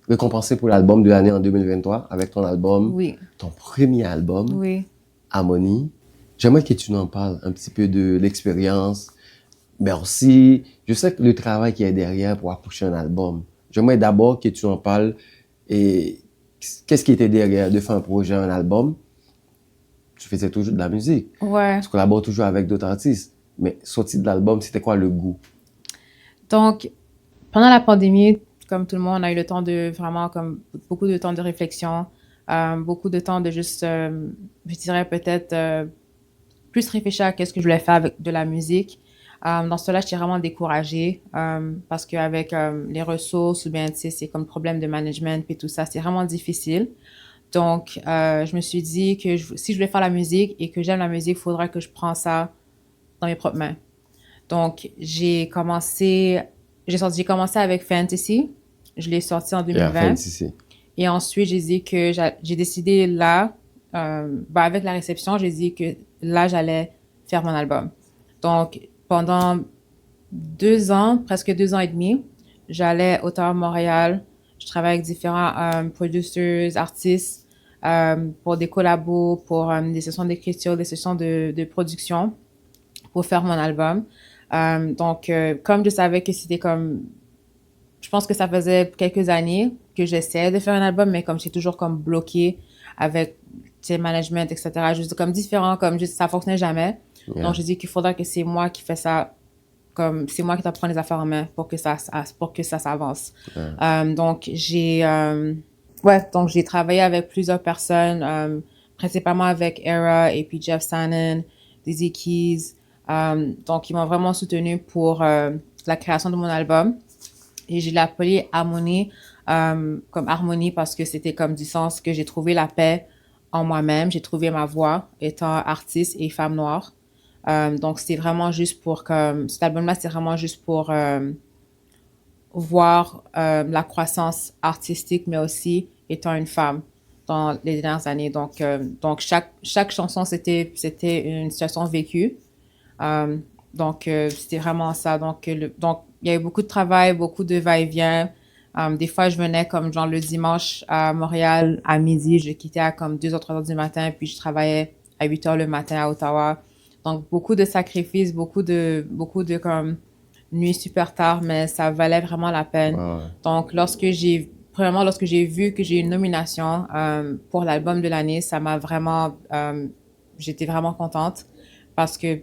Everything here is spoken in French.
récompensé pour l'album de l'année en 2023 avec ton album, Oui, ton premier album, oui. Harmonie. J'aimerais que tu nous en parles un petit peu de l'expérience, mais aussi, je sais que le travail qui est derrière pour accoucher un album. J'aimerais d'abord que tu en parles et qu'est-ce qui était derrière de faire un projet, un album. Tu faisais toujours de la musique, Ouais. tu collabores toujours avec d'autres artistes, mais sorti de l'album, c'était quoi le goût? Donc, pendant la pandémie, comme tout le monde, on a eu le temps de vraiment, comme beaucoup de temps de réflexion, beaucoup de temps de juste, je dirais peut-être plus réfléchir à qu'est-ce que je voulais faire avec de la musique. Dans cela, j'étais vraiment découragée parce qu'avec les ressources ou bien, tu sais, c'est comme problème de management et tout ça, c'est vraiment difficile. Donc, je me suis dit que si je voulais faire la musique et que j'aime la musique, il faudra que je prenne ça dans mes propres mains. Donc, j'ai commencé avec Fantasy. Je l'ai sorti en Et à la fin 2020. d'ici. Et ensuite, j'ai dit que j'ai décidé là, avec la réception, j'ai dit que là, j'allais faire mon album. Donc, pendant 2 ans, presque 2 ans et demi, j'allais Ottawa-Montréal. Je travaillais avec différents producers, artistes pour des collabos, pour des sessions d'écriture, des sessions de production pour faire mon album. Donc, comme je savais que c'était comme, je pense que ça faisait quelques années que j'essayais de faire un album, mais comme j'étais toujours comme bloquée avec management, etc. Juste comme différent, comme juste, ça fonctionnait jamais. Donc, Yeah. j'ai dit qu'il faudra que c'est moi qui fais ça, comme c'est moi qui t'apprends les affaires en main pour que ça s'avance. Yeah. Donc, j'ai travaillé avec plusieurs personnes, principalement avec Era et puis Jeff Sannen, Dizzy Keys. Donc, ils m'ont vraiment soutenu pour la création de mon album. Et je l'ai appelé Harmonie, comme harmonie parce que c'était comme du sens que j'ai trouvé la paix en moi-même. J'ai trouvé ma voix étant artiste et femme noire. Donc, c'était vraiment juste pour comme, cet album-là, c'est vraiment juste pour voir la croissance artistique, mais aussi étant une femme dans les dernières années. Donc chaque chanson, c'était une situation vécue. Euh, c'était vraiment ça. Donc, il y a eu beaucoup de travail, beaucoup de va-et-vient. Des fois, je venais comme genre le dimanche à Montréal à midi, je quittais à comme 2 h 3 h du matin, puis je travaillais à 8 h le matin à Ottawa. Donc, beaucoup de sacrifices, beaucoup de comme nuits super tard, mais ça valait vraiment la peine. Ouais. Donc, premièrement, lorsque j'ai vu que j'ai eu une nomination pour l'album de l'année, ça m'a vraiment, j'étais vraiment contente parce que